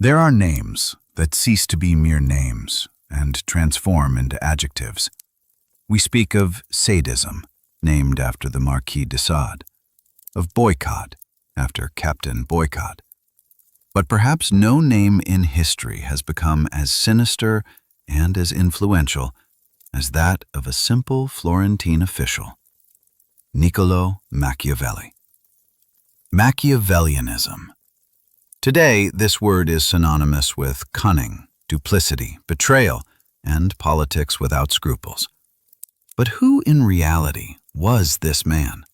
There are names that cease to be mere names and transform into adjectives. We speak of sadism, named after the Marquis de Sade, of boycott, after Captain Boycott. But perhaps no name in history has become as sinister and as influential as that of a simple Florentine official, Niccolò Machiavelli. Machiavellianism. Today, this word is synonymous with cunning, duplicity, betrayal, and politics without scruples. But who in reality was this man?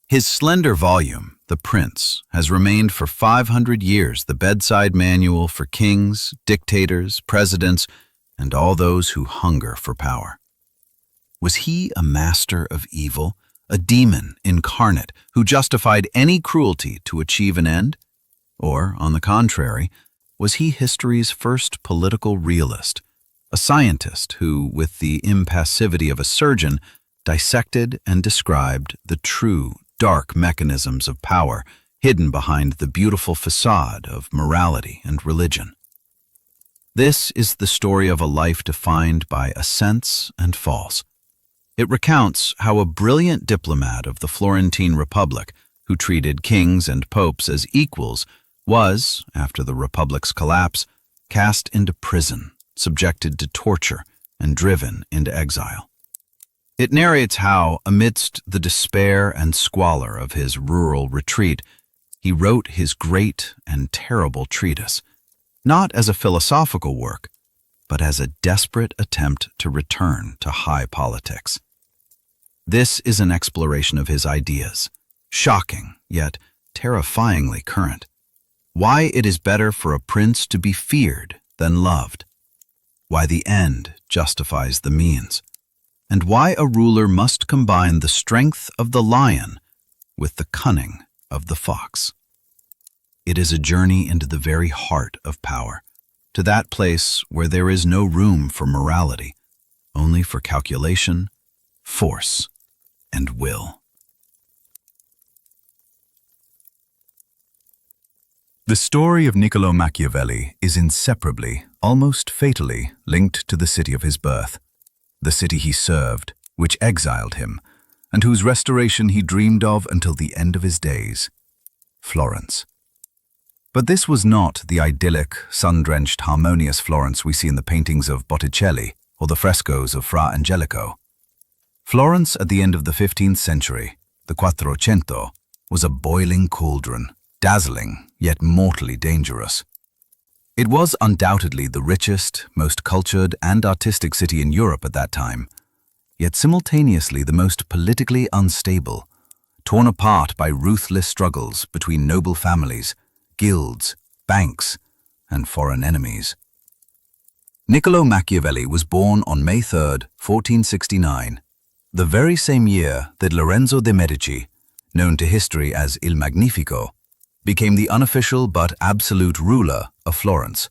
His slender volume, The Prince, has remained for 500 years the bedside manual for kings, dictators, presidents, and all those who hunger for power. Was he a master of evil, a demon incarnate who justified any cruelty to achieve an end? Or, on the contrary, was he history's first political realist, a scientist who, with the impassivity of a surgeon, dissected and described the true, dark mechanisms of power hidden behind the beautiful facade of morality and religion? This is the story of a life defined by ascents and falls. It recounts how a brilliant diplomat of the Florentine Republic, who treated kings and popes as equals, was, after the Republic's collapse, cast into prison, subjected to torture, and driven into exile. It narrates how, amidst the despair and squalor of his rural retreat, he wrote his great and terrible treatise, not as a philosophical work, but as a desperate attempt to return to high politics. This is an exploration of his ideas, shocking yet terrifyingly current. Why it is better for a prince to be feared than loved. Why the end justifies the means. And why a ruler must combine the strength of the lion with the cunning of the fox. It is a journey into the very heart of power, to that place where there is no room for morality, only for calculation, force, and will. The story of Niccolò Machiavelli is inseparably, almost fatally, linked to the city of his birth, the city he served, which exiled him, and whose restoration he dreamed of until the end of his days, Florence. But this was not the idyllic, sun-drenched, harmonious Florence we see in the paintings of Botticelli or the frescoes of Fra Angelico. Florence at the end of the 15th century, the Quattrocento, was a boiling cauldron, dazzling yet mortally dangerous. It was undoubtedly the richest, most cultured and artistic city in Europe at that time, yet simultaneously the most politically unstable, torn apart by ruthless struggles between noble families, guilds, banks, and foreign enemies. Niccolò Machiavelli was born on May 3, 1469, the very same year that Lorenzo de' Medici, known to history as Il Magnifico, became the unofficial but absolute ruler of Florence.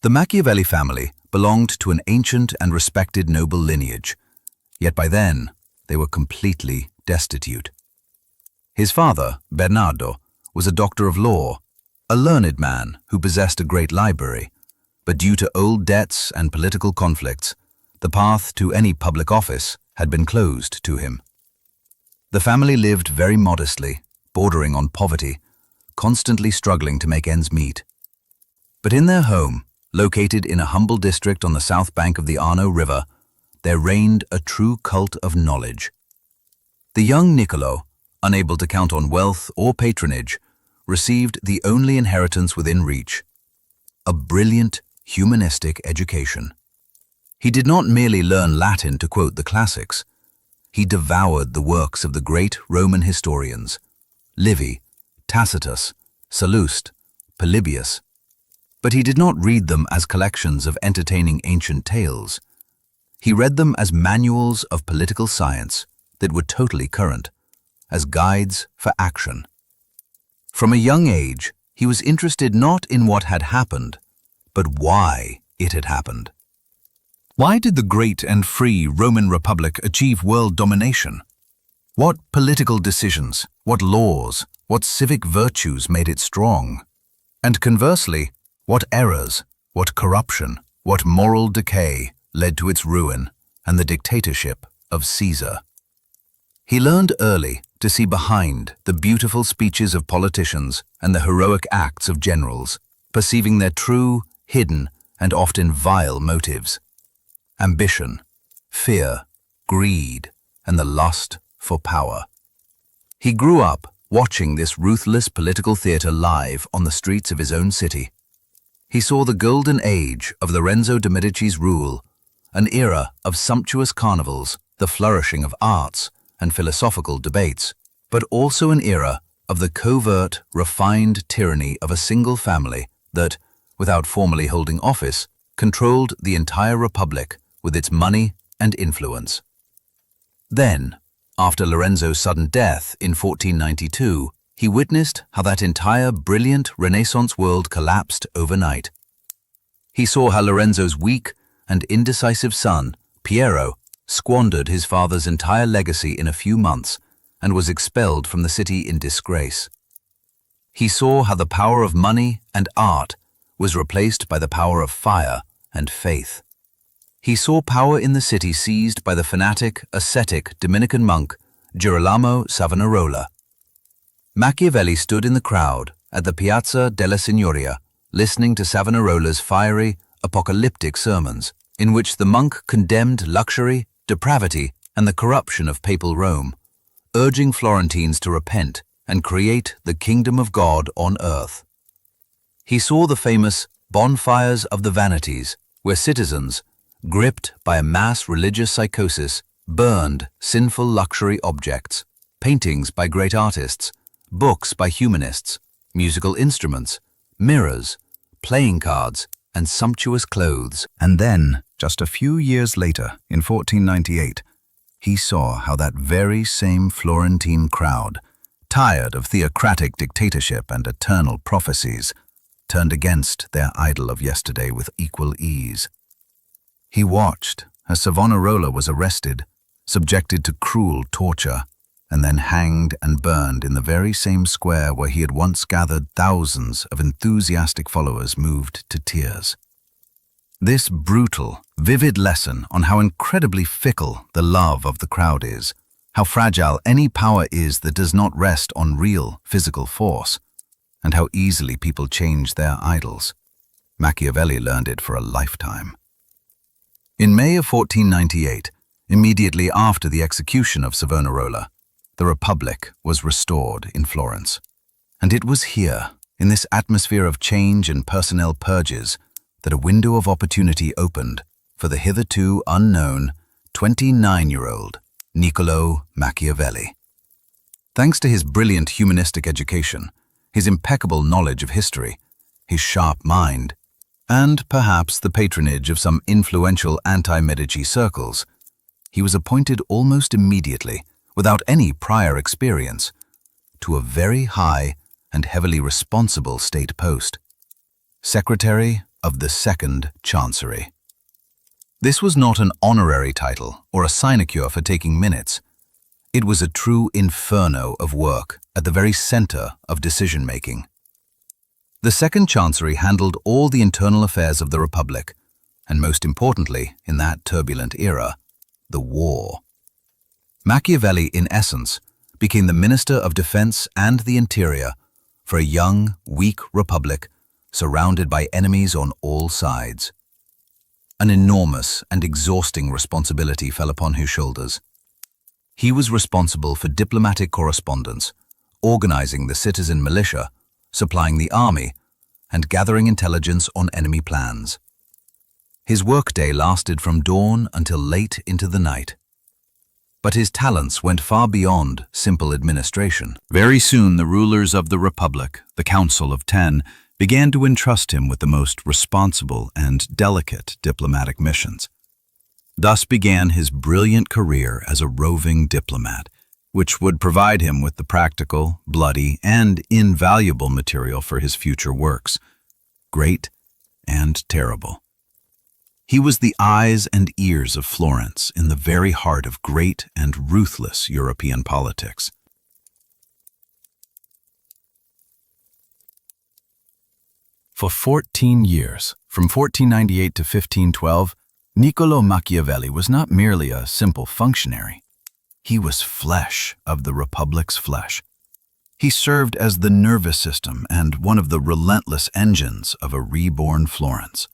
The Machiavelli family belonged to an ancient and respected noble lineage, yet by then they were completely destitute. His father, Bernardo, was a doctor of law, a learned man who possessed a great library, but due to old debts and political conflicts, the path to any public office had been closed to him. The family lived very modestly, bordering on poverty, constantly struggling to make ends meet. But in their home, located in a humble district on the south bank of the Arno River, there reigned a true cult of knowledge. The young Niccolò, unable to count on wealth or patronage, received the only inheritance within reach, a brilliant, humanistic education. He did not merely learn Latin to quote the classics. He devoured the works of the great Roman historians, Livy, Tacitus, Sallust, Polybius. But he did not read them as collections of entertaining ancient tales. He read them as manuals of political science that were totally current, as guides for action. From a young age, he was interested not in what had happened, but why it had happened. Why did the great and free Roman Republic achieve world domination? What political decisions, what laws, what civic virtues made it strong? And conversely, What errors, what corruption, what moral decay led to its ruin and the dictatorship of Caesar. He learned early to see behind the beautiful speeches of politicians and the heroic acts of generals, perceiving their true, hidden, and often vile motives: ambition, fear, greed, and the lust for power. He grew up watching this ruthless political theater live on the streets of his own city. He saw the golden age of Lorenzo de' Medici's rule, an era of sumptuous carnivals, the flourishing of arts, and philosophical debates, but also an era of the covert, refined tyranny of a single family that, without formally holding office, controlled the entire republic with its money and influence. Then, after Lorenzo's sudden death in 1492, he witnessed how that entire brilliant Renaissance world collapsed overnight. He saw how Lorenzo's weak and indecisive son, Piero, squandered his father's entire legacy in a few months and was expelled from the city in disgrace. He saw how the power of money and art was replaced by the power of fire and faith. He saw power in the city seized by the fanatic, ascetic Dominican monk Girolamo Savonarola. Machiavelli stood in the crowd at the Piazza della Signoria, listening to Savonarola's fiery, apocalyptic sermons, in which the monk condemned luxury, depravity, and the corruption of papal Rome, urging Florentines to repent and create the kingdom of God on earth. He saw the famous bonfires of the vanities, where citizens, gripped by a mass religious psychosis, burned sinful luxury objects, paintings by great artists, books by humanists, musical instruments, mirrors, playing cards, and sumptuous clothes. And then, just a few years later, in 1498, he saw how that very same Florentine crowd, tired of theocratic dictatorship and eternal prophecies, turned against their idol of yesterday with equal ease. He watched as Savonarola was arrested, subjected to cruel torture, and then hanged and burned in the very same square where he had once gathered thousands of enthusiastic followers moved to tears. This brutal, vivid lesson on how incredibly fickle the love of the crowd is, how fragile any power is that does not rest on real physical force, and how easily people change their idols. Machiavelli learned it for a lifetime. In May of 1498, immediately after the execution of Savonarola, the Republic was restored in Florence. And it was here, in this atmosphere of change and personnel purges, that a window of opportunity opened for the hitherto unknown 29-year-old Niccolò Machiavelli. Thanks to his brilliant humanistic education, his impeccable knowledge of history, his sharp mind, and perhaps the patronage of some influential anti-Medici circles, he was appointed almost immediately, without any prior experience, to a very high and heavily responsible state post, Secretary of the Second Chancery. This was not an honorary title or a sinecure for taking minutes. It was a true inferno of work at the very center of decision-making. The Second Chancery handled all the internal affairs of the Republic, and most importantly, in that turbulent era, the war. Machiavelli, in essence, became the Minister of Defense and the Interior for a young, weak republic surrounded by enemies on all sides. An enormous and exhausting responsibility fell upon his shoulders. He was responsible for diplomatic correspondence, organizing the citizen militia, supplying the army, and gathering intelligence on enemy plans. His workday lasted from dawn until late into the night. But his talents went far beyond simple administration. Very soon the rulers of the Republic, the Council of Ten, began to entrust him with the most responsible and delicate diplomatic missions. Thus began his brilliant career as a roving diplomat, which would provide him with the practical, bloody, and invaluable material for his future works, great and terrible. He was the eyes and ears of Florence in the very heart of great and ruthless European politics. For 14 years, from 1498 to 1512, Niccolò Machiavelli was not merely a simple functionary. He was flesh of the Republic's flesh. He served as the nervous system and one of the relentless engines of a reborn Florence.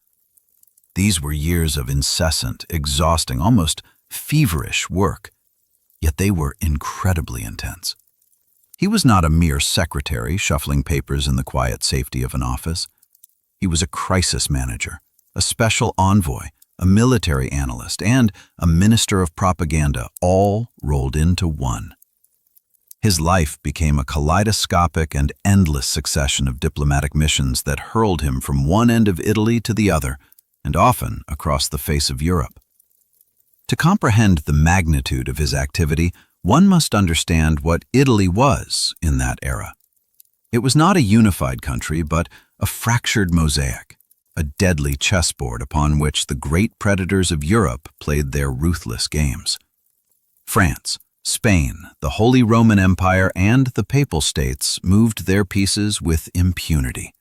These were years of incessant, exhausting, almost feverish work, yet they were incredibly intense. He was not a mere secretary shuffling papers in the quiet safety of an office. He was a crisis manager, a special envoy, a military analyst, and a minister of propaganda, all rolled into one. His life became a kaleidoscopic and endless succession of diplomatic missions that hurled him from one end of Italy to the other, and often across the face of Europe. To comprehend the magnitude of his activity, one must understand what Italy was in that era. It was not a unified country, but a fractured mosaic, a deadly chessboard upon which the great predators of Europe played their ruthless games. France, Spain, the Holy Roman Empire, and the Papal States moved their pieces with impunity.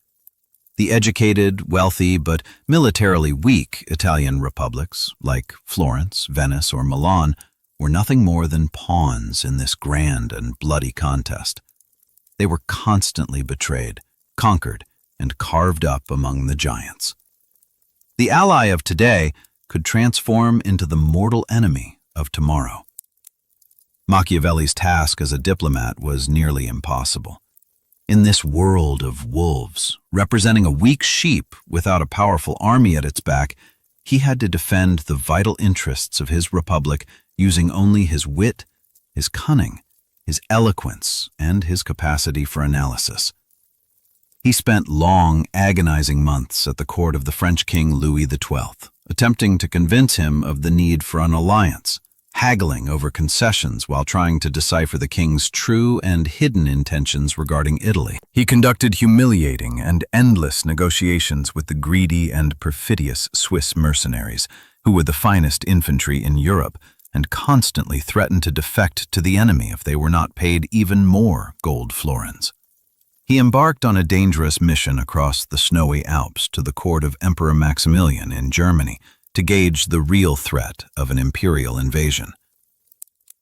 The educated, wealthy, but militarily weak Italian republics, like Florence, Venice, or Milan, were nothing more than pawns in this grand and bloody contest. They were constantly betrayed, conquered, and carved up among the giants. The ally of today could transform into the mortal enemy of tomorrow. Machiavelli's task as a diplomat was nearly impossible. In this world of wolves, representing a weak sheep without a powerful army at its back, he had to defend the vital interests of his republic using only his wit, his cunning, his eloquence, and his capacity for analysis. He spent long, agonizing months at the court of the French King Louis XII, attempting to convince him of the need for an alliance, haggling over concessions while trying to decipher the king's true and hidden intentions regarding Italy. He conducted humiliating and endless negotiations with the greedy and perfidious Swiss mercenaries, who were the finest infantry in Europe, and constantly threatened to defect to the enemy if they were not paid even more gold florins. He embarked on a dangerous mission across the snowy Alps to the court of Emperor Maximilian in Germany to gauge the real threat of an imperial invasion.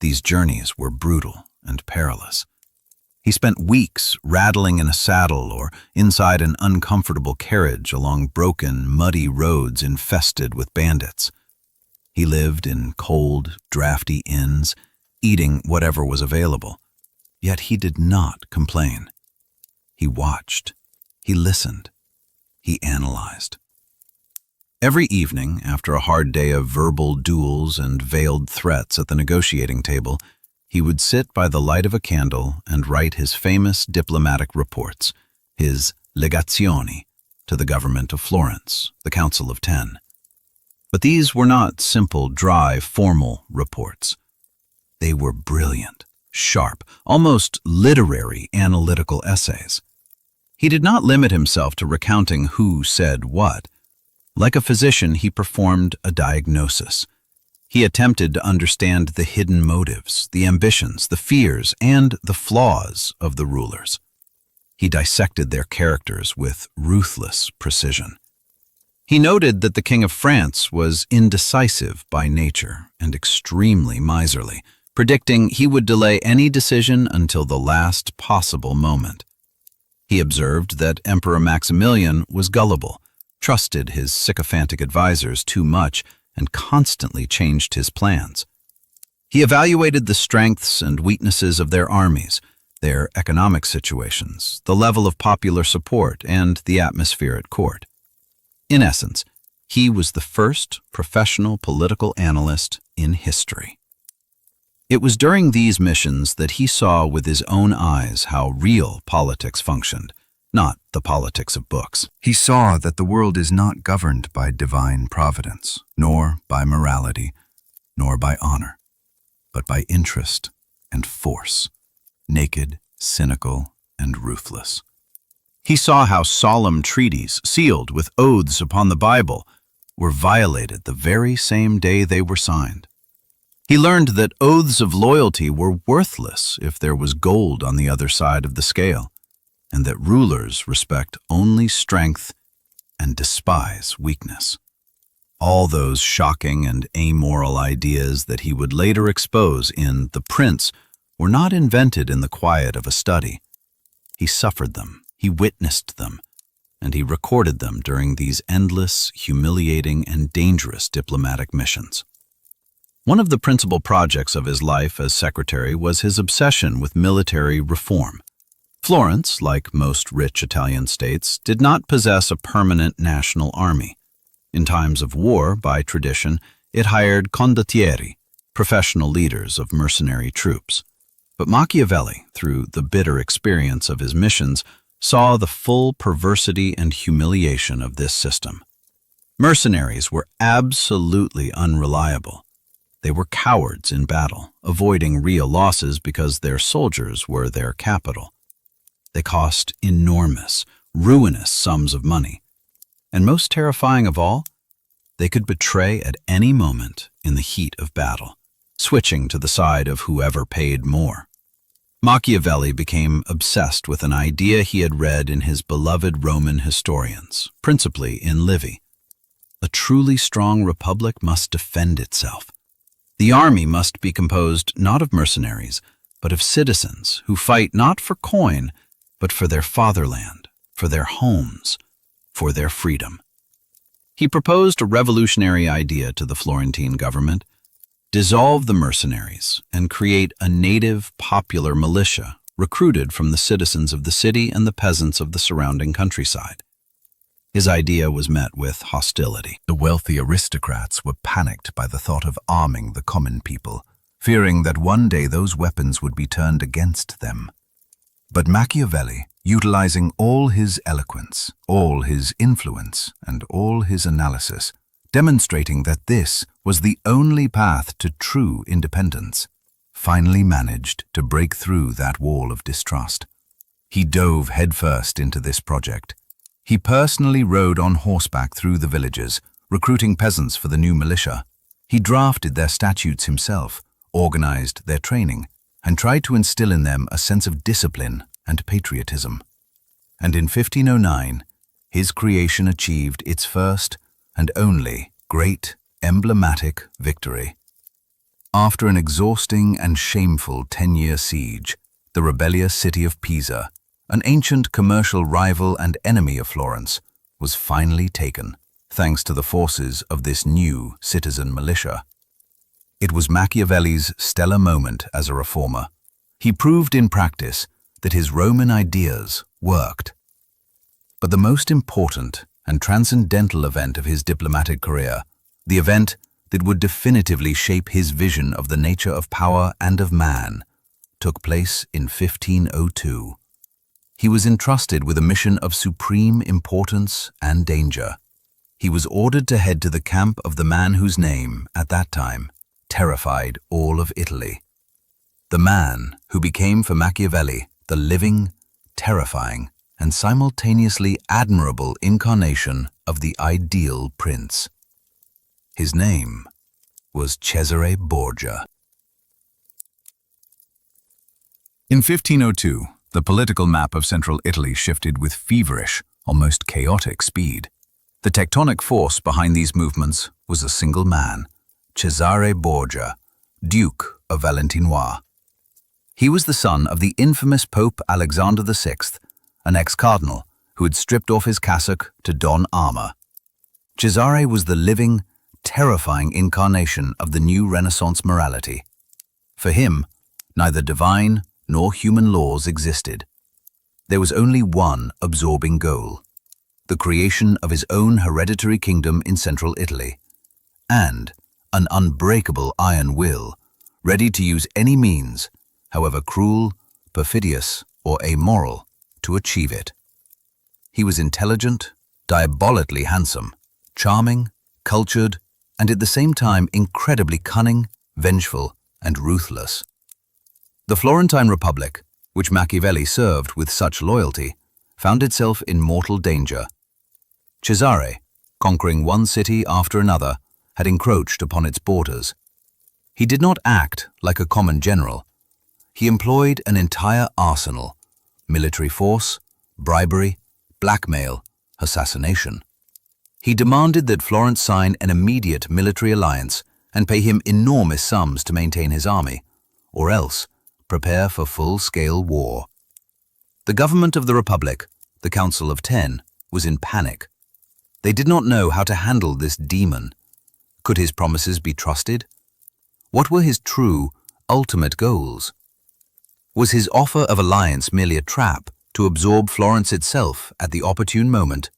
These journeys were brutal and perilous. He spent weeks rattling in a saddle or inside an uncomfortable carriage along broken, muddy roads infested with bandits. He lived in cold, drafty inns, eating whatever was available. Yet he did not complain. He watched, he listened, he analyzed. Every evening, after a hard day of verbal duels and veiled threats at the negotiating table, he would sit by the light of a candle and write his famous diplomatic reports, his legazioni, to the government of Florence, the Council of Ten. But these were not simple, dry, formal reports. They were brilliant, sharp, almost literary analytical essays. He did not limit himself to recounting who said what. Like a physician, he performed a diagnosis. He attempted to understand the hidden motives, the ambitions, the fears, and the flaws of the rulers. He dissected their characters with ruthless precision. He noted that the King of France was indecisive by nature and extremely miserly, predicting he would delay any decision until the last possible moment. He observed that Emperor Maximilian was gullible, trusted his sycophantic advisors too much, and constantly changed his plans. He evaluated the strengths and weaknesses of their armies, their economic situations, the level of popular support, and the atmosphere at court. In essence, he was the first professional political analyst in history. It was during these missions that he saw with his own eyes how real politics functioned, not the politics of books. He saw that the world is not governed by divine providence, nor by morality, nor by honor, but by interest and force, naked, cynical, and ruthless. He saw how solemn treaties, sealed with oaths upon the Bible, were violated the very same day they were signed. He learned that oaths of loyalty were worthless if there was gold on the other side of the scale, and that rulers respect only strength and despise weakness. All those shocking and amoral ideas that he would later expose in The Prince were not invented in the quiet of a study. He suffered them, he witnessed them, and he recorded them during these endless, humiliating, and dangerous diplomatic missions. One of the principal projects of his life as secretary was his obsession with military reform. Florence, like most rich Italian states, did not possess a permanent national army. In times of war, by tradition, it hired condottieri, professional leaders of mercenary troops. But Machiavelli, through the bitter experience of his missions, saw the full perversity and humiliation of this system. Mercenaries were absolutely unreliable. They were cowards in battle, avoiding real losses because their soldiers were their capital. They cost enormous, ruinous sums of money. And most terrifying of all, they could betray at any moment in the heat of battle, switching to the side of whoever paid more. Machiavelli became obsessed with an idea he had read in his beloved Roman historians, principally in Livy. A truly strong republic must defend itself. The army must be composed not of mercenaries, but of citizens who fight not for coin, but for their fatherland, for their homes, for their freedom. He proposed a revolutionary idea to the Florentine government: dissolve the mercenaries and create a native, popular militia recruited from the citizens of the city and the peasants of the surrounding countryside. His idea was met with hostility. The wealthy aristocrats were panicked by the thought of arming the common people, fearing that one day those weapons would be turned against them. But Machiavelli, utilizing all his eloquence, all his influence, and all his analysis, demonstrating that this was the only path to true independence, finally managed to break through that wall of distrust. He dove headfirst into this project. He personally rode on horseback through the villages, recruiting peasants for the new militia. He drafted their statutes himself, organized their training, and tried to instill in them a sense of discipline and patriotism. And in 1509, his creation achieved its first and only great, emblematic victory. After an exhausting and shameful 10-year siege, the rebellious city of Pisa, an ancient commercial rival and enemy of Florence, was finally taken, thanks to the forces of this new citizen militia. It was Machiavelli's stellar moment as a reformer. He proved in practice that his Roman ideas worked. But the most important and transcendental event of his diplomatic career, the event that would definitively shape his vision of the nature of power and of man, took place in 1502. He was entrusted with a mission of supreme importance and danger. He was ordered to head to the camp of the man whose name, at that time, terrified all of Italy. The man who became for Machiavelli the living, terrifying, and simultaneously admirable incarnation of the ideal prince. His name was Cesare Borgia. In 1502, the political map of central Italy shifted with feverish, almost chaotic speed. The tectonic force behind these movements was a single man, Cesare Borgia, Duke of Valentinois. He was the son of the infamous Pope Alexander VI, an ex-cardinal who had stripped off his cassock to don armor. Cesare was the living, terrifying incarnation of the new Renaissance morality. For him, neither divine nor human laws existed. There was only one absorbing goal: the creation of his own hereditary kingdom in central Italy, and an unbreakable iron will, ready to use any means, however cruel, perfidious, or amoral, to achieve it. He was intelligent, diabolically handsome, charming, cultured, and at the same time incredibly cunning, vengeful, and ruthless. The Florentine Republic, which Machiavelli served with such loyalty, found itself in mortal danger. Cesare, conquering one city after another, had encroached upon its borders. He did not act like a common general. He employed an entire arsenal: military force, bribery, blackmail, assassination. He demanded that Florence sign an immediate military alliance and pay him enormous sums to maintain his army, or else prepare for full-scale war. The government of the Republic, the Council of Ten, was in panic. They did not know how to handle this demon. Could his promises be trusted? What were his true, ultimate goals? Was his offer of alliance merely a trap to absorb Florence itself at the opportune moment?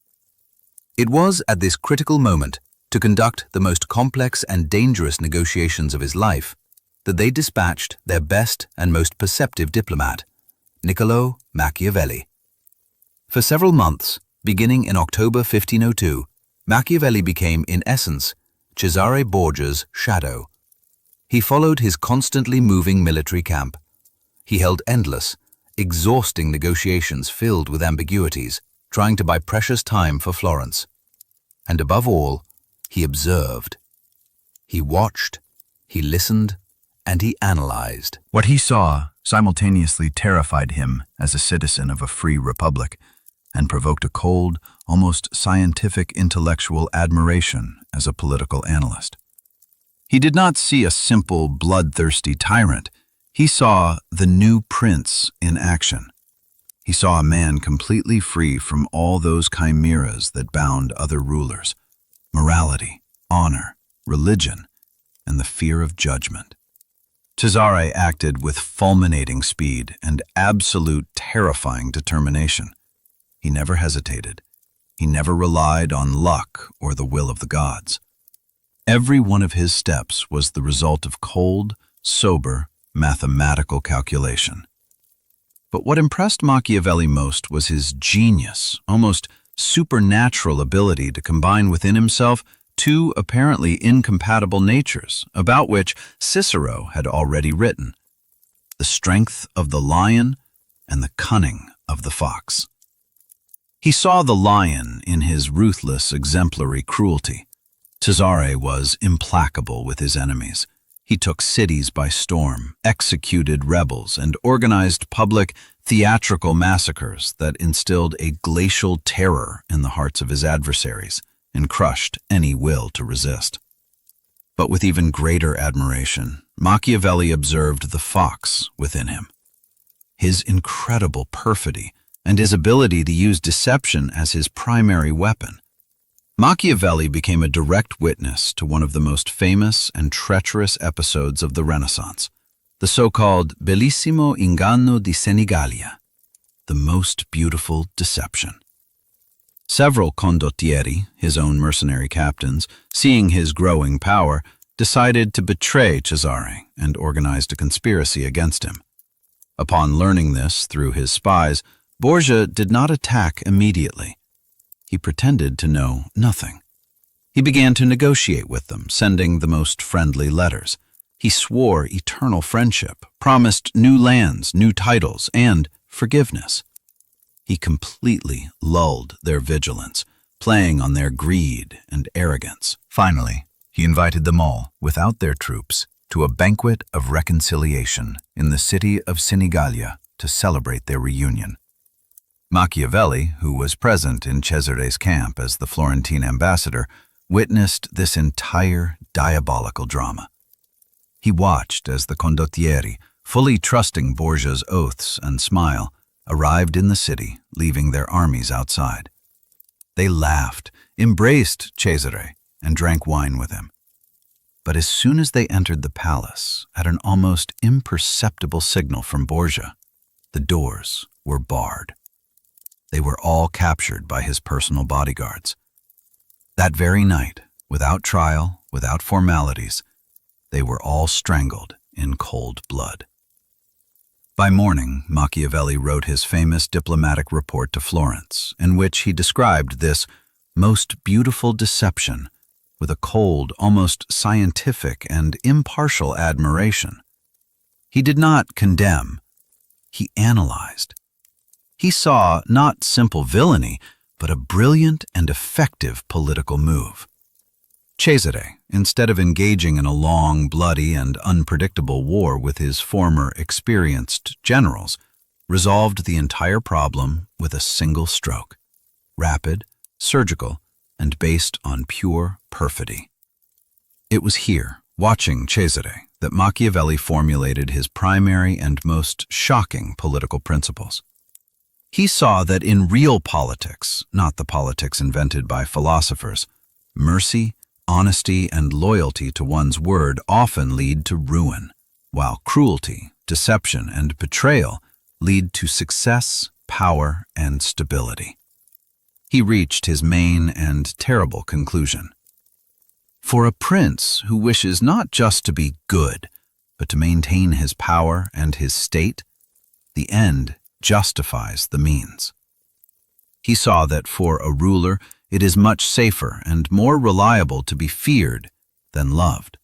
It was at this critical moment, to conduct the most complex and dangerous negotiations of his life, that they dispatched their best and most perceptive diplomat, Niccolò Machiavelli. For several months, beginning in October 1502, Machiavelli became, in essence, Cesare Borgia's shadow. He followed his constantly moving military camp. He held endless, exhausting negotiations filled with ambiguities, trying to buy precious time for Florence. And above all, he observed. He watched, he listened, and he analyzed. What he saw simultaneously terrified him as a citizen of a free republic and provoked a cold, almost scientific intellectual admiration as a political analyst. He did not see a simple, bloodthirsty tyrant. He saw the new prince in action. He saw a man completely free from all those chimeras that bound other rulers: morality, honor, religion, and the fear of judgment. Cesare acted with fulminating speed and absolute terrifying determination. He never hesitated. He never relied on luck or the will of the gods. Every one of his steps was the result of cold, sober, mathematical calculation. But what impressed Machiavelli most was his genius, almost supernatural ability to combine within himself two apparently incompatible natures, about which Cicero had already written: the strength of the lion and the cunning of the fox. He saw the lion in his ruthless, exemplary cruelty. Cesare was implacable with his enemies. He took cities by storm, executed rebels, and organized public, theatrical massacres that instilled a glacial terror in the hearts of his adversaries and crushed any will to resist. But with even greater admiration, Machiavelli observed the fox within him. His incredible perfidy and his ability to use deception as his primary weapon. Machiavelli became a direct witness to one of the most famous and treacherous episodes of the Renaissance, the so-called Bellissimo Inganno di Senigallia, the most beautiful deception. Several condottieri, his own mercenary captains, seeing his growing power, decided to betray Cesare and organized a conspiracy against him. Upon learning this through his spies, Borgia did not attack immediately. He pretended to know nothing. He began to negotiate with them, sending the most friendly letters. He swore eternal friendship, promised new lands, new titles, and forgiveness. He completely lulled their vigilance, playing on their greed and arrogance. Finally, he invited them all, without their troops, to a banquet of reconciliation in the city of Senigallia to celebrate their reunion. Machiavelli, who was present in Cesare's camp as the Florentine ambassador, witnessed this entire diabolical drama. He watched as the condottieri, fully trusting Borgia's oaths and smile, arrived in the city, leaving their armies outside. They laughed, embraced Cesare, and drank wine with him. But as soon as they entered the palace, at an almost imperceptible signal from Borgia, the doors were barred. They were all captured by his personal bodyguards. That very night, without trial, without formalities, they were all strangled in cold blood. By morning, Machiavelli wrote his famous diplomatic report to Florence, in which he described this most beautiful deception with a cold, almost scientific and impartial admiration. He did not condemn, he analyzed. He saw not simple villainy, but a brilliant and effective political move. Cesare, instead of engaging in a long, bloody, and unpredictable war with his former experienced generals, resolved the entire problem with a single stroke. Rapid, surgical, and based on pure perfidy. It was here, watching Cesare, that Machiavelli formulated his primary and most shocking political principles. He saw that in real politics, not the politics invented by philosophers, mercy, honesty, and loyalty to one's word often lead to ruin, while cruelty, deception, and betrayal lead to success, power, and stability. He reached his main and terrible conclusion. For a prince who wishes not just to be good, but to maintain his power and his state, the end justifies the means. He saw that for a ruler, it is much safer and more reliable to be feared than loved.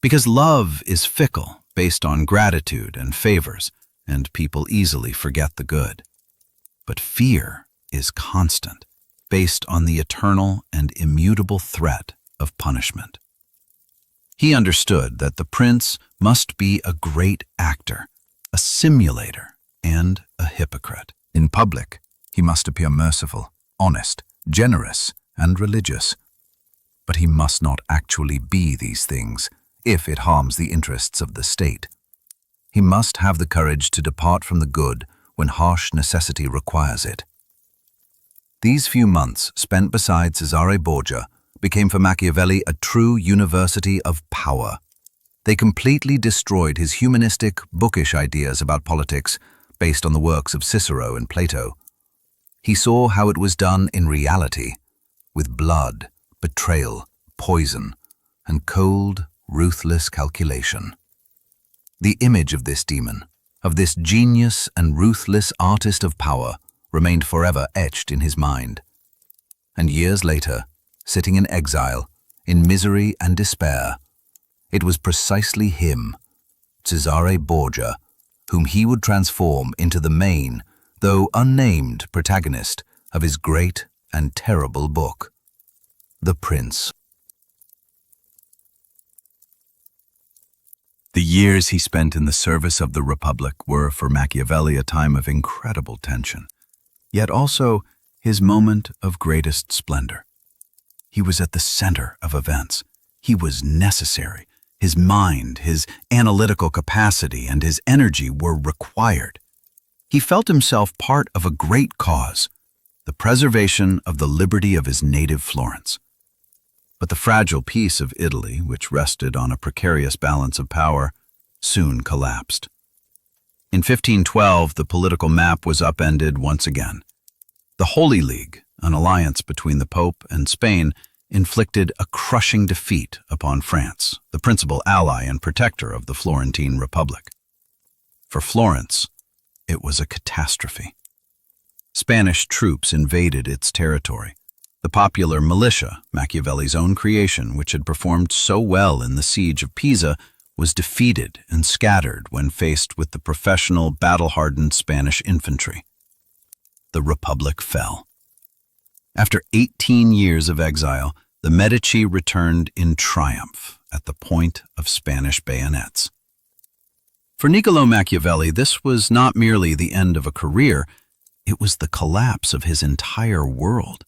Because love is fickle, based on gratitude and favors, and people easily forget the good. But fear is constant, based on the eternal and immutable threat of punishment. He understood that the prince must be a great actor, a simulator, and a hypocrite. In public, he must appear merciful, honest, generous, and religious. But he must not actually be these things if it harms the interests of the state. He must have the courage to depart from the good when harsh necessity requires it. These few months spent beside Cesare Borgia became for Machiavelli a true university of power. They completely destroyed his humanistic, bookish ideas about politics based on the works of Cicero and Plato. He saw how it was done in reality, with blood, betrayal, poison, and cold, ruthless calculation. The image of this demon, of this genius and ruthless artist of power, remained forever etched in his mind. And years later, sitting in exile, in misery and despair, it was precisely him, Cesare Borgia, whom he would transform into the main, though unnamed, protagonist of his great and terrible book, The Prince. The years he spent in the service of the Republic were for Machiavelli a time of incredible tension, yet also his moment of greatest splendor. He was at the center of events. He was necessary. His mind, his analytical capacity, and his energy were required. He felt himself part of a great cause, the preservation of the liberty of his native Florence. But the fragile peace of Italy, which rested on a precarious balance of power, soon collapsed. In 1512, the political map was upended once again. The Holy League, an alliance between the Pope and Spain, inflicted a crushing defeat upon France, the principal ally and protector of the Florentine Republic. For Florence, it was a catastrophe. Spanish troops invaded its territory. The popular militia, Machiavelli's own creation, which had performed so well in the siege of Pisa, was defeated and scattered when faced with the professional, battle-hardened Spanish infantry. The Republic fell. After 18 years of exile, the Medici returned in triumph at the point of Spanish bayonets. For Niccolò Machiavelli, this was not merely the end of a career, it was the collapse of his entire world.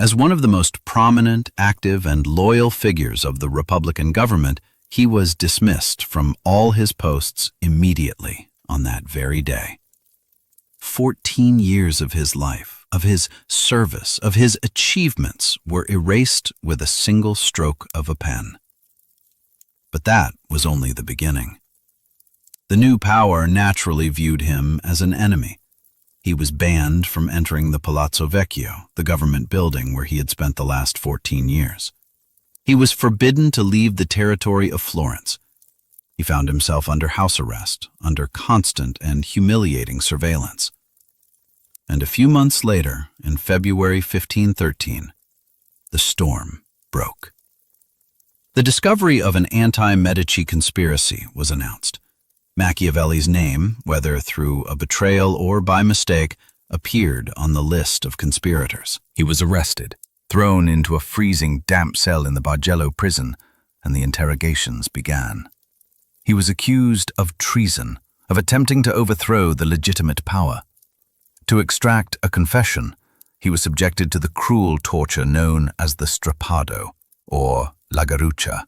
As one of the most prominent, active, and loyal figures of the Republican government, he was dismissed from all his posts immediately on that very day. 14 years of his life, of his service, of his achievements were erased with a single stroke of a pen. But that was only the beginning. The new power naturally viewed him as an enemy. He was banned from entering the Palazzo Vecchio, the government building where he had spent the last 14 years. He was forbidden to leave the territory of Florence. He found himself under house arrest, under constant and humiliating surveillance. And a few months later, in February 1513, the storm broke. The discovery of an anti-Medici conspiracy was announced. Machiavelli's name, whether through a betrayal or by mistake, appeared on the list of conspirators. He was arrested, thrown into a freezing, damp cell in the Bargello prison, and the interrogations began. He was accused of treason, of attempting to overthrow the legitimate power. To extract a confession, he was subjected to the cruel torture known as the strappado, or la garrucha.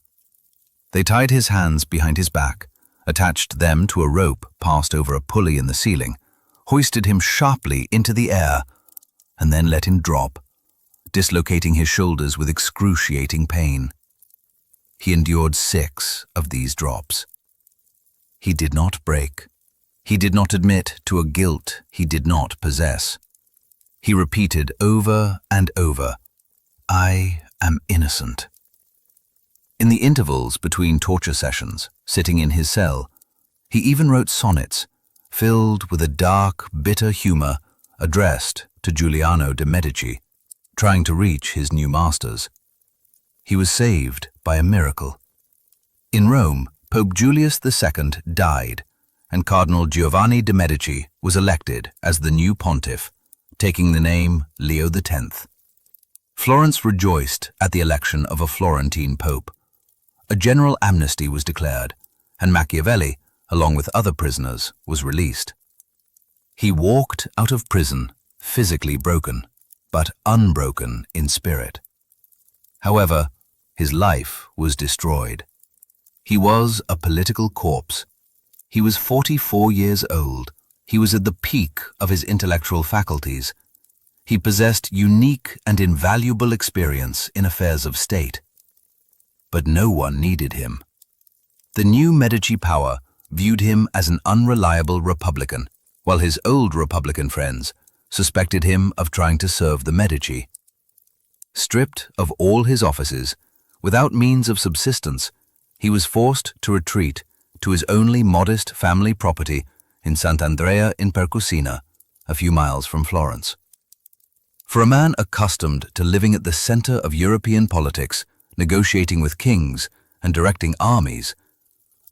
They tied his hands behind his back, attached them to a rope passed over a pulley in the ceiling, hoisted him sharply into the air, and then let him drop, dislocating his shoulders with excruciating pain. He endured 6 of these drops. He did not break. He did not admit to a guilt he did not possess. He repeated over and over, "I am innocent." In the intervals between torture sessions, sitting in his cell, he even wrote sonnets filled with a dark, bitter humor addressed to Giuliano de' Medici, trying to reach his new masters. He was saved by a miracle. In Rome, Pope Julius II died, and Cardinal Giovanni de' Medici was elected as the new pontiff, taking the name Leo X. Florence rejoiced at the election of a Florentine pope. A general amnesty was declared, and Machiavelli, along with other prisoners, was released. He walked out of prison, physically broken, but unbroken in spirit. However, his life was destroyed. He was a political corpse. He was 44 years old. He was at the peak of his intellectual faculties. He possessed unique and invaluable experience in affairs of state. But no one needed him. The new Medici power viewed him as an unreliable Republican, while his old Republican friends suspected him of trying to serve the Medici. Stripped of all his offices, without means of subsistence, he was forced to retreat to his only modest family property in Sant'Andrea in Percusina, a few miles from Florence. For a man accustomed to living at the center of European politics, negotiating with kings and directing armies,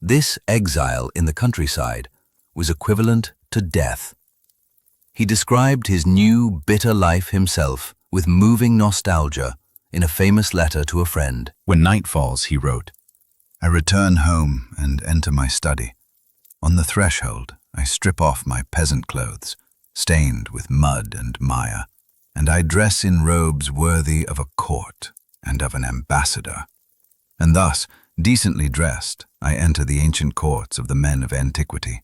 this exile in the countryside was equivalent to death. He described his new, bitter life himself with moving nostalgia in a famous letter to a friend. When night falls, he wrote, "I return home and enter my study. On the threshold, I strip off my peasant clothes, stained with mud and mire, and I dress in robes worthy of a court and of an ambassador. And thus, decently dressed, I enter the ancient courts of the men of antiquity.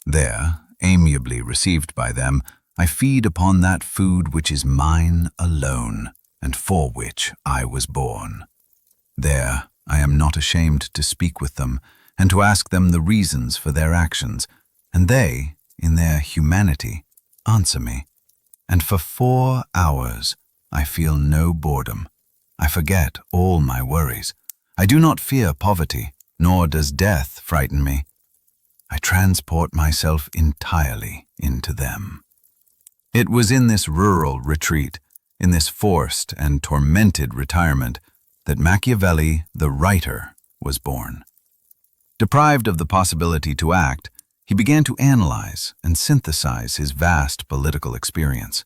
There, amiably received by them, I feed upon that food which is mine alone, and for which I was born. There, I am not ashamed to speak with them, and to ask them the reasons for their actions, and they, in their humanity, answer me. And for 4 hours, I feel no boredom. I forget all my worries. I do not fear poverty, nor does death frighten me. I transport myself entirely into them." It was in this rural retreat, in this forced and tormented retirement, that Machiavelli, the writer, was born. Deprived of the possibility to act, he began to analyze and synthesize his vast political experience.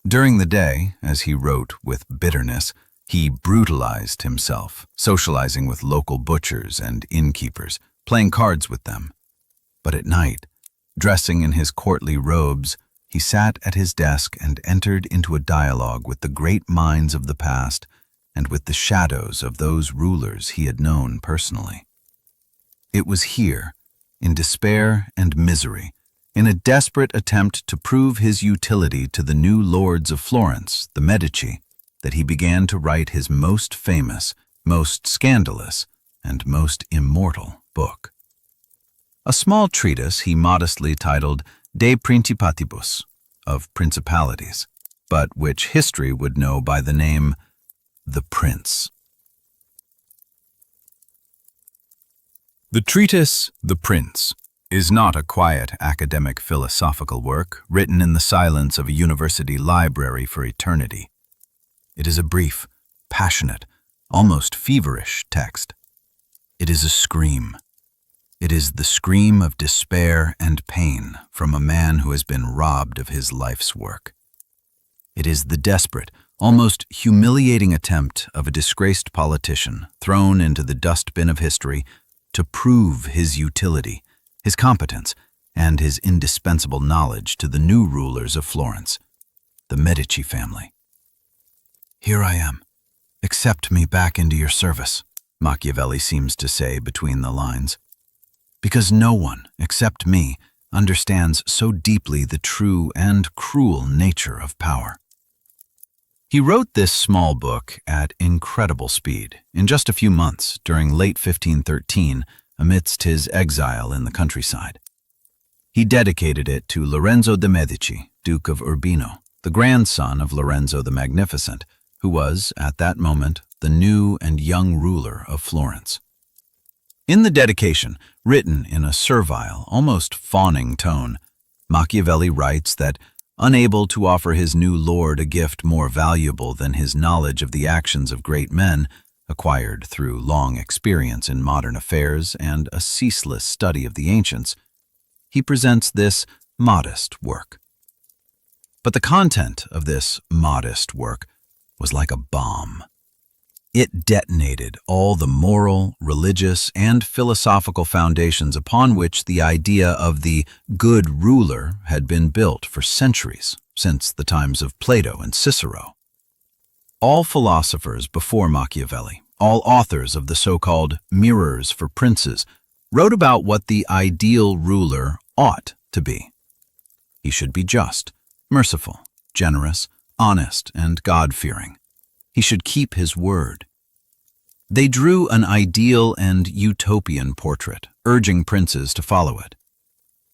During the day, as he wrote with bitterness, he brutalized himself, socializing with local butchers and innkeepers, playing cards with them. But at night, dressing in his courtly robes, he sat at his desk and entered into a dialogue with the great minds of the past and with the shadows of those rulers he had known personally. It was here, in despair and misery, in a desperate attempt to prove his utility to the new lords of Florence, the Medici, that he began to write his most famous, most scandalous, and most immortal book. A small treatise he modestly titled De Principatibus, of principalities, but which history would know by the name The Prince. The treatise, The Prince, is not a quiet academic philosophical work written in the silence of a university library for eternity. It is a brief, passionate, almost feverish text. It is a scream. It is the scream of despair and pain from a man who has been robbed of his life's work. It is the desperate, almost humiliating attempt of a disgraced politician thrown into the dustbin of history to prove his utility, his competence, and his indispensable knowledge to the new rulers of Florence. the Medici family. "Here I am. Accept me back into your service," Machiavelli seems to say between the lines. Because no one, except me, understands so deeply the true and cruel nature of power. He wrote this small book at incredible speed, in just a few months during late 1513, amidst his exile in the countryside. He dedicated it to Lorenzo de' Medici, Duke of Urbino, the grandson of Lorenzo the Magnificent, who was, at that moment, the new and young ruler of Florence. In the dedication, written in a servile, almost fawning tone, Machiavelli writes that, unable to offer his new lord a gift more valuable than his knowledge of the actions of great men, acquired through long experience in modern affairs and a ceaseless study of the ancients, he presents this modest work. But the content of this modest work was like a bomb. It detonated all the moral, religious, and philosophical foundations upon which the idea of the good ruler had been built for centuries, since the times of Plato and Cicero. All philosophers before Machiavelli, all authors of the so-called mirrors for princes, wrote about what the ideal ruler ought to be. He should be just, merciful, generous, honest, and God-fearing. He should keep his word. They drew an ideal and utopian portrait, urging princes to follow it.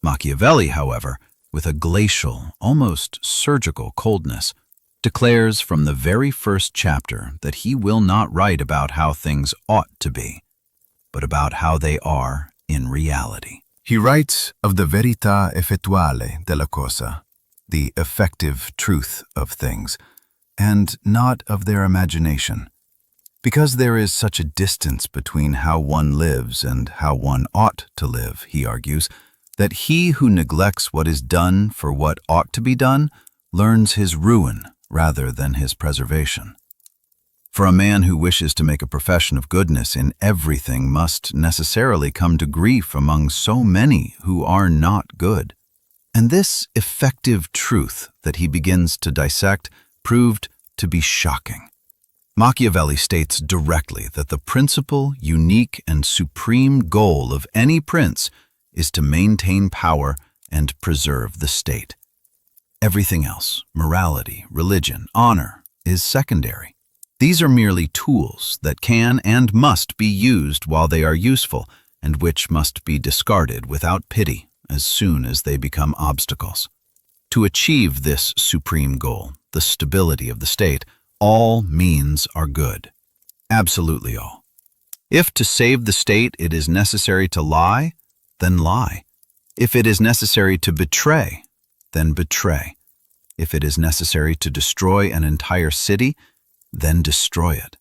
Machiavelli, however, with a glacial, almost surgical coldness, declares from the very first chapter that he will not write about how things ought to be, but about how they are in reality. He writes of the verità effettuale della cosa, the effective truth of things, and not of their imagination. Because there is such a distance between how one lives and how one ought to live, he argues, that he who neglects what is done for what ought to be done learns his ruin rather than his preservation. For a man who wishes to make a profession of goodness in everything must necessarily come to grief among so many who are not good. And this effective truth that he begins to dissect proved to be shocking. Machiavelli states directly that the principal, unique, and supreme goal of any prince is to maintain power and preserve the state. Everything else, morality, religion, honor, is secondary. These are merely tools that can and must be used while they are useful, and which must be discarded without pity as soon as they become obstacles. To achieve this supreme goal, the stability of the state, all means are good. Absolutely all. If to save the state it is necessary to lie, then lie. If it is necessary to betray, then betray. If it is necessary to destroy an entire city, then destroy it.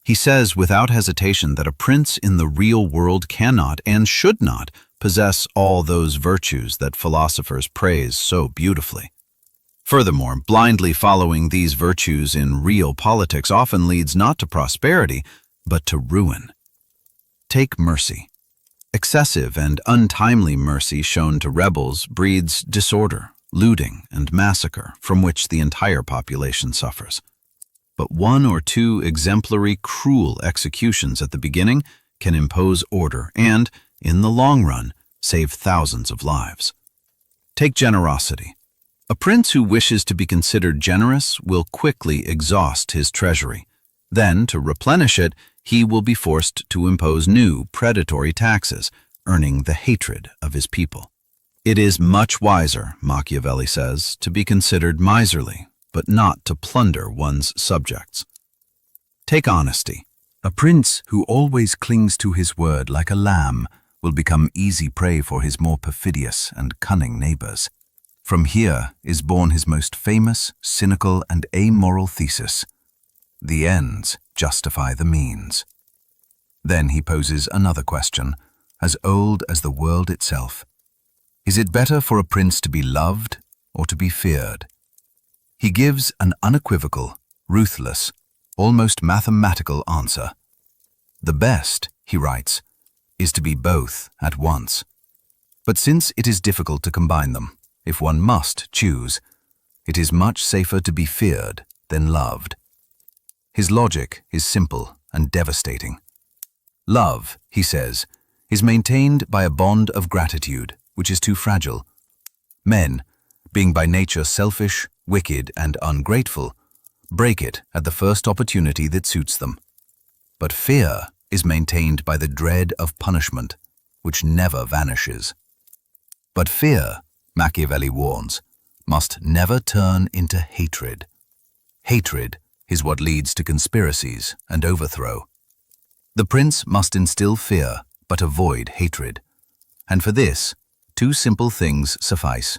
He says without hesitation that a prince in the real world cannot and should not possess all those virtues that philosophers praise so beautifully. Furthermore, blindly following these virtues in real politics often leads not to prosperity, but to ruin. Take mercy. Excessive and untimely mercy shown to rebels breeds disorder, looting, and massacre, from which the entire population suffers. But one or two exemplary, cruel executions at the beginning can impose order and, in the long run, save thousands of lives. Take generosity. A prince who wishes to be considered generous will quickly exhaust his treasury. Then, to replenish it, he will be forced to impose new, predatory taxes, earning the hatred of his people. It is much wiser, Machiavelli says, to be considered miserly, but not to plunder one's subjects. Take honesty. A prince who always clings to his word like a lamb will become easy prey for his more perfidious and cunning neighbors. From here is born his most famous, cynical, and amoral thesis: the ends justify the means. Then he poses another question, as old as the world itself. Is it better for a prince to be loved or to be feared? He gives an unequivocal, ruthless, almost mathematical answer. The best, he writes, is to be both at once. But since it is difficult to combine them, if one must choose, It is much safer to be feared than loved. His logic is simple and devastating. Love, he says, is maintained by a bond of gratitude, which is too fragile. Men, being by nature selfish, wicked, and ungrateful, break it at the first opportunity that suits them. But fear is maintained by the dread of punishment, which never vanishes. But fear, Machiavelli warns, must never turn into hatred. Hatred is what leads to conspiracies and overthrow. The prince must instill fear, but avoid hatred. And for this, two simple things suffice.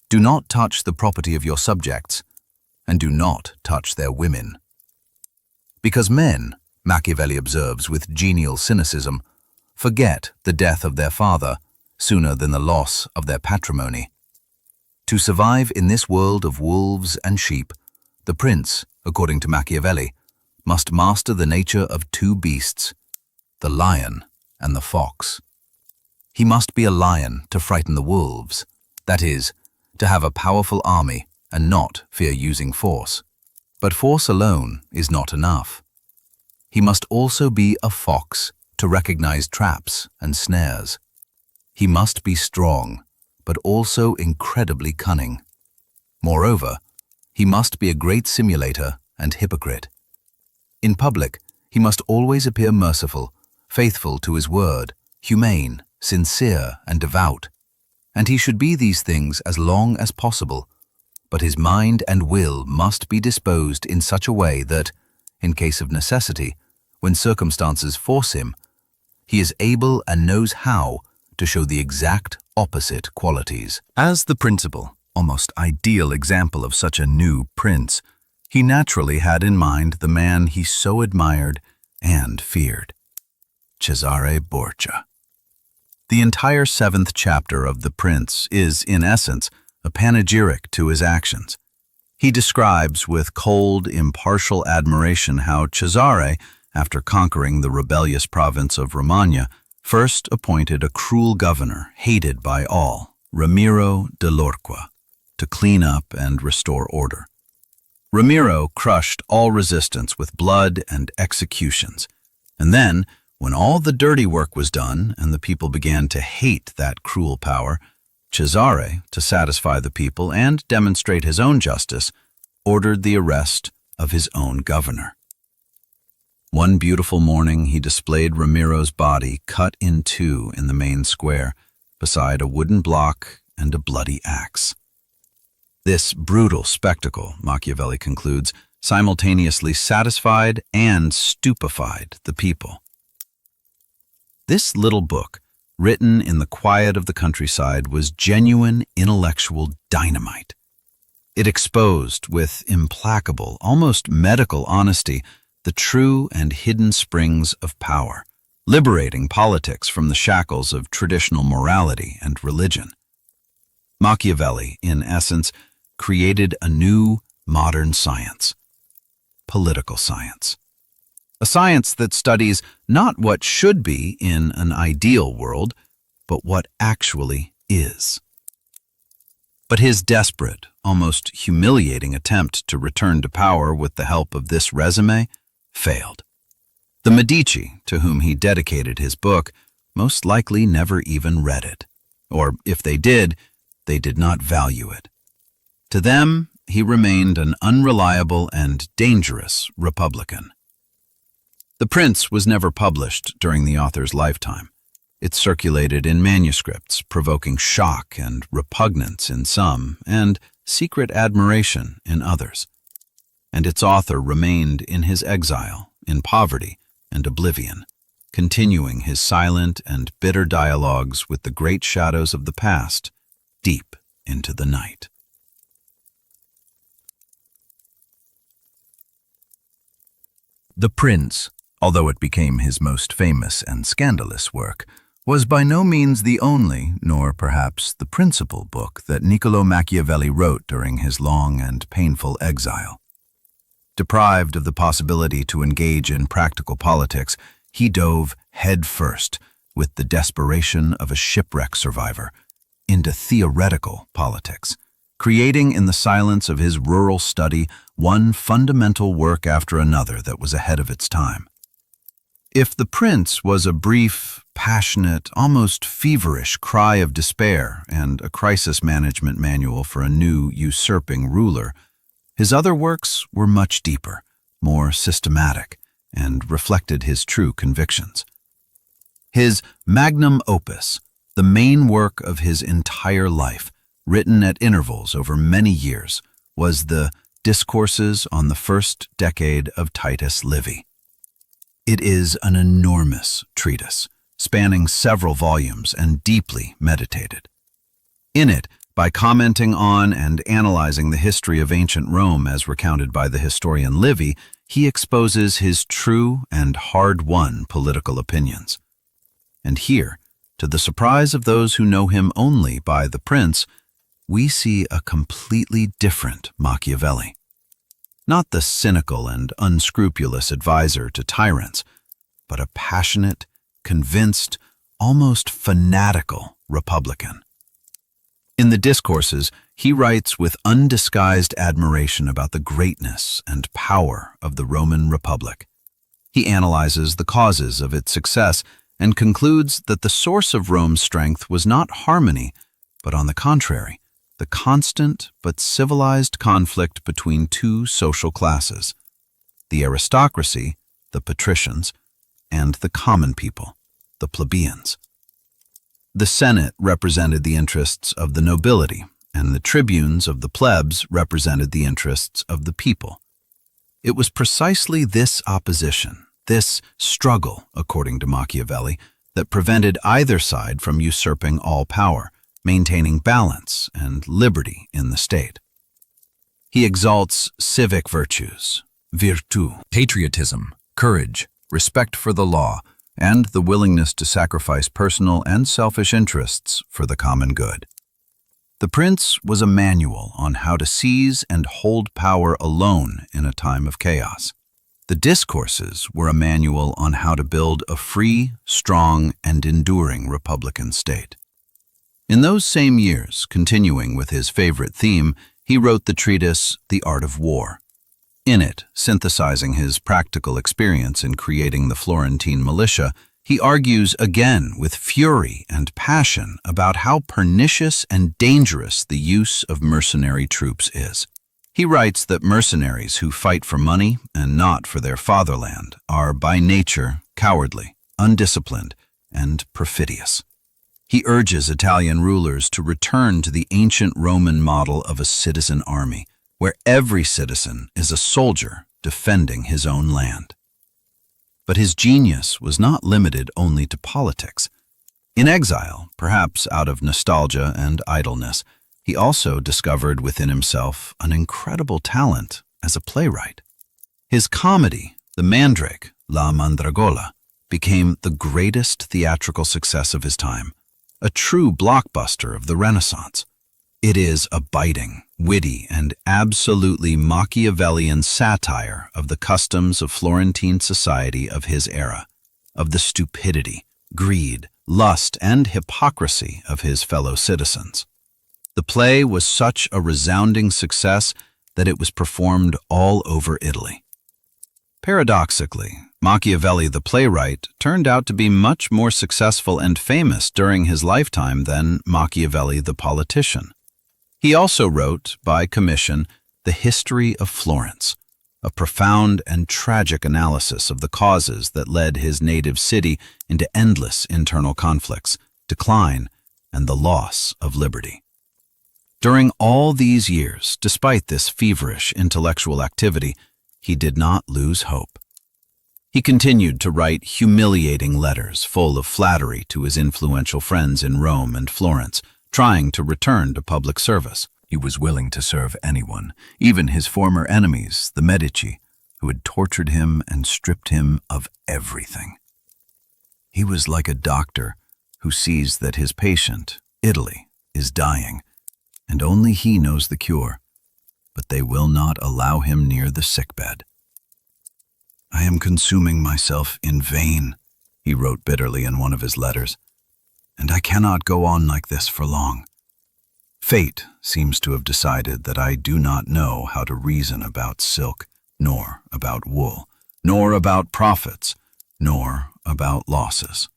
Do not touch the property of your subjects, and do not touch their women. Because men, Machiavelli observes with genial cynicism, forget the death of their father sooner than the loss of their patrimony. To survive in this world of wolves and sheep, the prince, according to Machiavelli, must master the nature of two beasts, the lion and the fox. He must be a lion to frighten the wolves, that is, to have a powerful army and not fear using force. But force alone is not enough. He must also be a fox to recognize traps and snares. He must be strong, but also incredibly cunning. Moreover, he must be a great simulator and hypocrite. In public, he must always appear merciful, faithful to his word, humane, sincere, and devout. And he should be these things as long as possible, but his mind and will must be disposed in such a way that, in case of necessity, when circumstances force him, he is able and knows how to show the exact opposite qualities. As the principal, almost ideal example of such a new prince, he naturally had in mind the man he so admired and feared, Cesare Borgia. The entire 7th chapter of The Prince is, in essence, a panegyric to his actions. He describes with cold, impartial admiration how Cesare, after conquering the rebellious province of Romagna, first appointed a cruel governor, hated by all, Ramiro de Lorqua, to clean up and restore order. Ramiro crushed all resistance with blood and executions, and then, when all the dirty work was done and the people began to hate that cruel power, Cesare, to satisfy the people and demonstrate his own justice, ordered the arrest of his own governor. One beautiful morning, he displayed Ramiro's body cut in two in the main square, beside a wooden block and a bloody axe. This brutal spectacle, Machiavelli concludes, simultaneously satisfied and stupefied the people. This little book, written in the quiet of the countryside, was genuine intellectual dynamite. It exposed, with implacable, almost medical honesty, the true and hidden springs of power, liberating politics from the shackles of traditional morality and religion. Machiavelli, in essence, created a new, modern science, political science. A science that studies not what should be in an ideal world, but what actually is. But his desperate, almost humiliating attempt to return to power with the help of this resume failed. The Medici, to whom he dedicated his book, most likely never even read it, or if they did not value it. To them, he remained an unreliable and dangerous Republican. The Prince was never published during the author's lifetime. It circulated in manuscripts, provoking shock and repugnance in some, and secret admiration in others. And its author remained in his exile, in poverty and oblivion, continuing his silent and bitter dialogues with the great shadows of the past deep into the night. The Prince, although it became his most famous and scandalous work, was by no means the only, nor perhaps the principal book that Niccolò Machiavelli wrote during his long and painful exile. Deprived of the possibility to engage in practical politics, he dove headfirst, with the desperation of a shipwreck survivor, into theoretical politics, creating in the silence of his rural study one fundamental work after another that was ahead of its time. If The Prince was a brief, passionate, almost feverish cry of despair and a crisis management manual for a new, usurping ruler, his other works were much deeper, more systematic, and reflected his true convictions. His magnum opus, the main work of his entire life, written at intervals over many years, was the Discourses on the First Decade of Titus Livy. It is an enormous treatise, spanning several volumes and deeply meditated. In it, by commenting on and analyzing the history of ancient Rome as recounted by the historian Livy, he exposes his true and hard-won political opinions. And here, to the surprise of those who know him only by The Prince, we see a completely different Machiavelli. Not the cynical and unscrupulous advisor to tyrants, but a passionate, convinced, almost fanatical republican. In the Discourses, he writes with undisguised admiration about the greatness and power of the Roman Republic. He analyzes the causes of its success and concludes that the source of Rome's strength was not harmony, but on the contrary, the constant but civilized conflict between two social classes, the aristocracy, the patricians, and the common people, the plebeians. The Senate represented the interests of the nobility, and the tribunes of the plebs represented the interests of the people. It was precisely this opposition, this struggle, according to Machiavelli, that prevented either side from usurping all power, maintaining balance and liberty in the state. He exalts civic virtues, virtu, patriotism, courage, respect for the law, and the willingness to sacrifice personal and selfish interests for the common good. The Prince was a manual on how to seize and hold power alone in a time of chaos. The Discourses were a manual on how to build a free, strong, and enduring republican state. In those same years, continuing with his favorite theme, he wrote the treatise The Art of War. In it, synthesizing his practical experience in creating the Florentine militia, he argues again with fury and passion about how pernicious and dangerous the use of mercenary troops is. He writes that mercenaries who fight for money and not for their fatherland are by nature cowardly, undisciplined, and perfidious. He urges Italian rulers to return to the ancient Roman model of a citizen army, where every citizen is a soldier defending his own land. But his genius was not limited only to politics. In exile, perhaps out of nostalgia and idleness, he also discovered within himself an incredible talent as a playwright. His comedy, The Mandrake, La Mandragola, became the greatest theatrical success of his time, a true blockbuster of the Renaissance. It is a biting, witty, and absolutely Machiavellian satire of the customs of Florentine society of his era, of the stupidity, greed, lust, and hypocrisy of his fellow citizens. The play was such a resounding success that it was performed all over Italy. Paradoxically, Machiavelli the playwright turned out to be much more successful and famous during his lifetime than Machiavelli the politician. He also wrote, by commission, The History of Florence, a profound and tragic analysis of the causes that led his native city into endless internal conflicts, decline, and the loss of liberty. During all these years, despite this feverish intellectual activity, he did not lose hope. He continued to write humiliating letters full of flattery to his influential friends in Rome and Florence, trying to return to public service. He was willing to serve anyone, even his former enemies, the Medici, who had tortured him and stripped him of everything. He was like a doctor who sees that his patient, Italy, is dying, and only he knows the cure, but they will not allow him near the sickbed. "I am consuming myself in vain," he wrote bitterly in one of his letters, "and I cannot go on like this for long. Fate seems to have decided that I do not know how to reason about silk, nor about wool, nor about profits, nor about losses.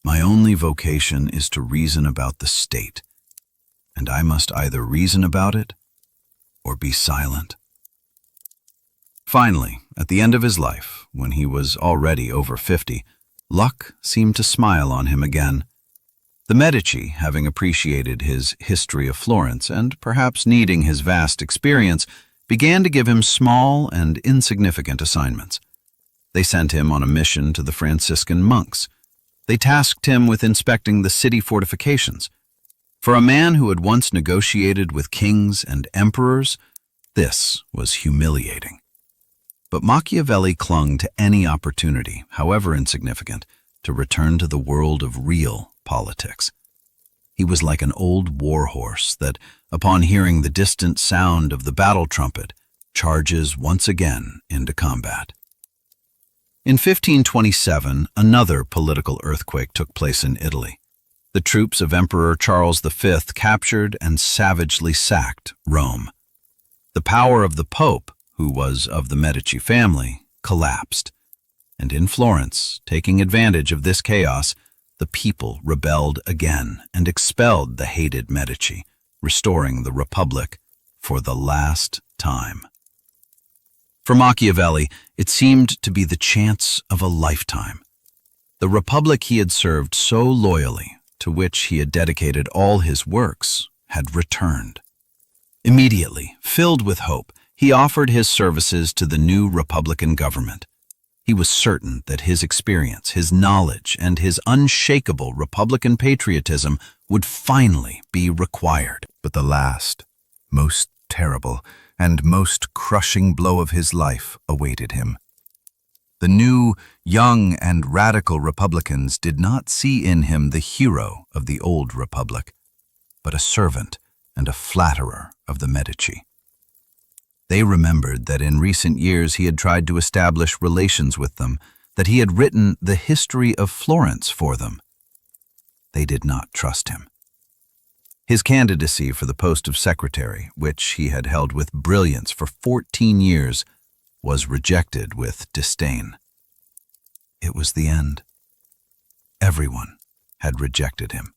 My only vocation is to reason about the state, and I must either reason about it or be silent. Finally, at the end of his life, when he was already over 50, luck seemed to smile on him again. The Medici, having appreciated his history of Florence and perhaps needing his vast experience, began to give him small and insignificant assignments. They sent him on a mission to the Franciscan monks. They tasked him with inspecting the city fortifications. For a man who had once negotiated with kings and emperors, this was humiliating. But Machiavelli clung to any opportunity, however insignificant, to return to the world of real politics. He was like an old war horse that, upon hearing the distant sound of the battle trumpet, charges once again into combat. In 1527, another political earthquake took place in Italy. The troops of Emperor Charles V captured and savagely sacked Rome. The power of the Pope, who was of the Medici family, collapsed. And in Florence, taking advantage of this chaos, the people rebelled again and expelled the hated Medici, restoring the Republic for the last time. For Machiavelli, it seemed to be the chance of a lifetime. The Republic he had served so loyally, to which he had dedicated all his works, had returned. Immediately, filled with hope, he offered his services to the new Republican government. He was certain that his experience, his knowledge, and his unshakable Republican patriotism would finally be required. But the last, most terrible, and most crushing blow of his life awaited him. The new, young, and radical Republicans did not see in him the hero of the old Republic, but a servant and a flatterer of the Medici. They remembered that in recent years he had tried to establish relations with them, that he had written the history of Florence for them. They did not trust him. His candidacy for the post of secretary, which he had held with brilliance for 14 years, was rejected with disdain. It was the end. Everyone had rejected him.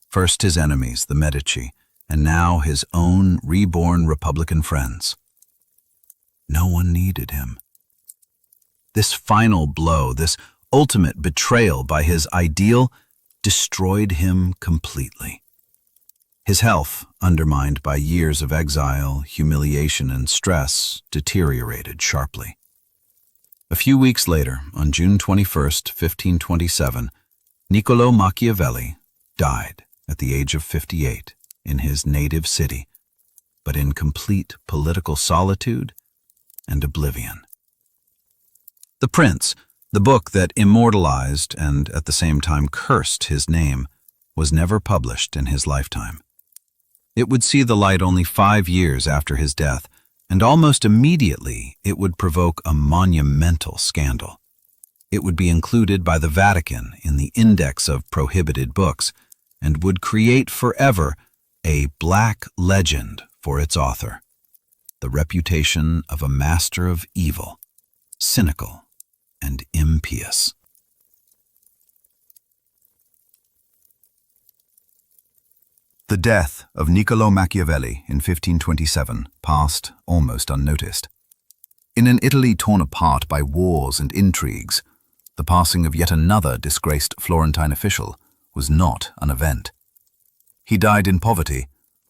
First his enemies, the Medici, and now his own reborn Republican friends. No one needed him. This final blow, this ultimate betrayal by his ideal, destroyed him completely. His health, undermined by years of exile, humiliation, and stress, deteriorated sharply. A few weeks later, on June 21st, 1527, Niccolò Machiavelli died at the age of 58 in his native city, but in complete political solitude and oblivion. The Prince, the book that immortalized and at the same time cursed his name, was never published in his lifetime. It would see the light only 5 years after his death, and almost immediately it would provoke a monumental scandal. It would be included by the Vatican in the Index of Prohibited Books, and would create forever a black legend for its author, the reputation of a master of evil, cynical and impious. The death of Niccolò Machiavelli in 1527 passed almost unnoticed. In an Italy torn apart by wars and intrigues, the passing of yet another disgraced Florentine official was not an event. He died in poverty,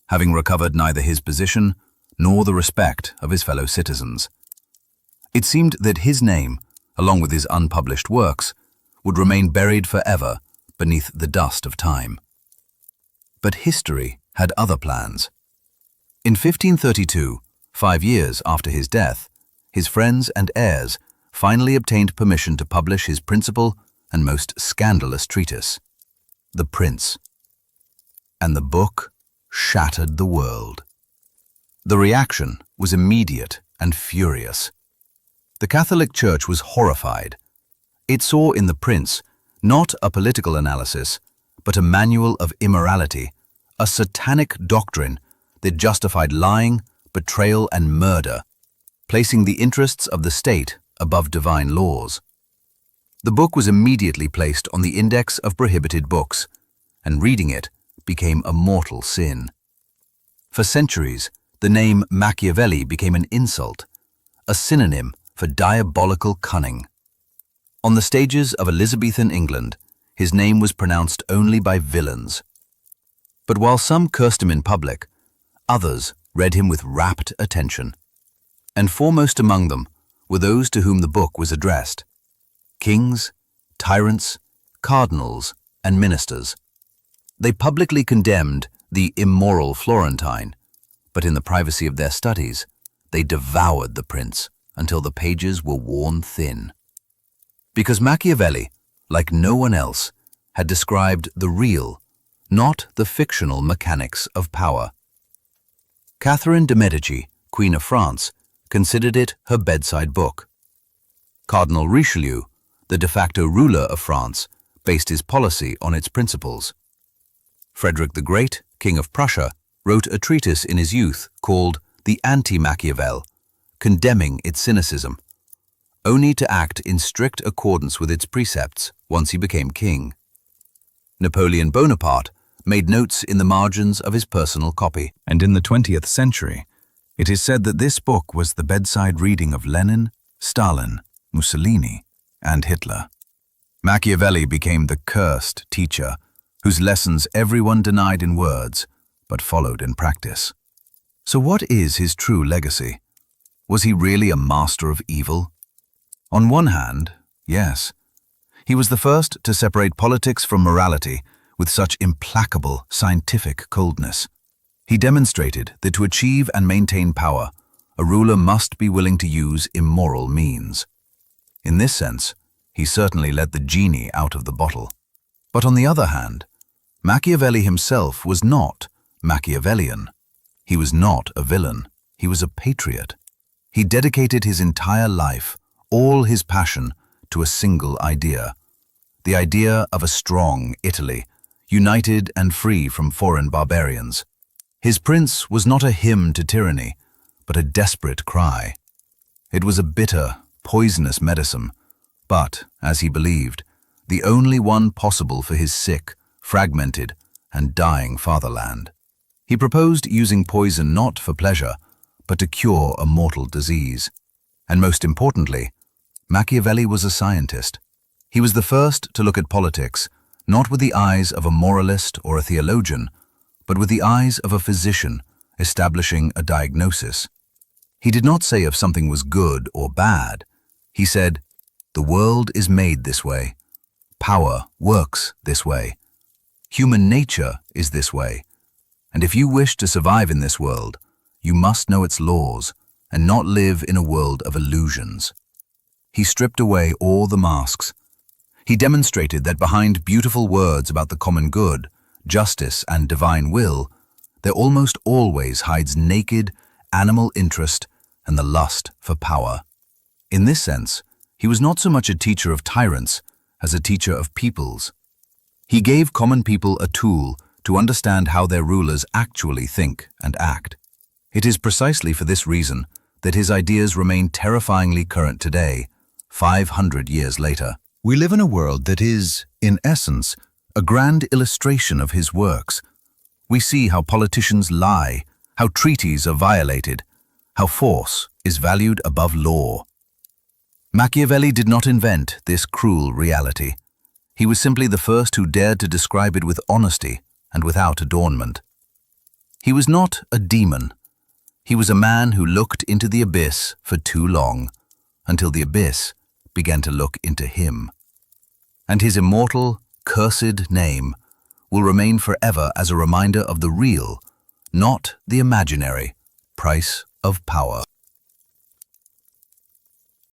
having recovered neither his position nor the respect of his fellow citizens. It seemed that his name, along with his unpublished works, would remain buried forever beneath the dust of time. But history had other plans. In 1532, 5 years after his death, his friends and heirs finally obtained permission to publish his principal and most scandalous treatise, The Prince. And the book shattered the world. The reaction was immediate and furious. The Catholic Church was horrified. It saw in The Prince not a political analysis, but a manual of immorality, a satanic doctrine that justified lying, betrayal, and murder, placing the interests of the state above divine laws. The book was immediately placed on the index of prohibited books, and reading it became a mortal sin. For centuries, the name Machiavelli became an insult, a synonym for diabolical cunning. On the stages of Elizabethan England, his name was pronounced only by villains. But while some cursed him in public, others read him with rapt attention. And foremost among them were those to whom the book was addressed: kings, tyrants, cardinals, and ministers. They publicly condemned the immoral Florentine, but in the privacy of their studies, they devoured the prince until the pages were worn thin. Because Machiavelli, like no one else, had described the real, not the fictional mechanics of power. Catherine de Medici, Queen of France, considered it her bedside book. Cardinal Richelieu, the de facto ruler of France, based his policy on its principles. Frederick the Great, King of Prussia, wrote a treatise in his youth called The Anti-Machiavel, condemning its cynicism, only to act in strict accordance with its precepts once he became king. Napoleon Bonaparte made notes in the margins of his personal copy. And in the 20th century, it is said that this book was the bedside reading of Lenin, Stalin, Mussolini, and Hitler. Machiavelli became the cursed teacher whose lessons everyone denied in words but followed in practice. So what is his true legacy? Was he really a master of evil? On one hand, yes. He was the first to separate politics from morality with such implacable scientific coldness. He demonstrated that to achieve and maintain power, a ruler must be willing to use immoral means. In this sense, he certainly let the genie out of the bottle. But on the other hand, Machiavelli himself was not Machiavellian. He was not a villain. He was a patriot. He dedicated his entire life, all his passion, to a single idea, the idea of a strong Italy, united and free from foreign barbarians. His prince was not a hymn to tyranny, but a desperate cry. It was a bitter, poisonous medicine, but, as he believed, the only one possible for his sick, fragmented, and dying fatherland. He proposed using poison not for pleasure, but to cure a mortal disease. And most importantly, Machiavelli was a scientist. He was the first to look at politics, not with the eyes of a moralist or a theologian, but with the eyes of a physician establishing a diagnosis. He did not say if something was good or bad. He said, "The world is made this way. Power works this way. Human nature is this way. And if you wish to survive in this world, you must know its laws and not live in a world of illusions." He stripped away all the masks. He demonstrated that behind beautiful words about the common good, justice, and divine will, there almost always hides naked, animal interest and the lust for power. In this sense, he was not so much a teacher of tyrants as a teacher of peoples. He gave common people a tool to understand how their rulers actually think and act. It is precisely for this reason that his ideas remain terrifyingly current today, 500 years later. We live in a world that is, in essence, a grand illustration of his works. We see how politicians lie, how treaties are violated, how force is valued above law. Machiavelli did not invent this cruel reality. He was simply the first who dared to describe it with honesty and without adornment. He was not a demon. He was a man who looked into the abyss for too long, until the abyss began to look into him. And his immortal, cursed name will remain forever as a reminder of the real, not the imaginary, price of power.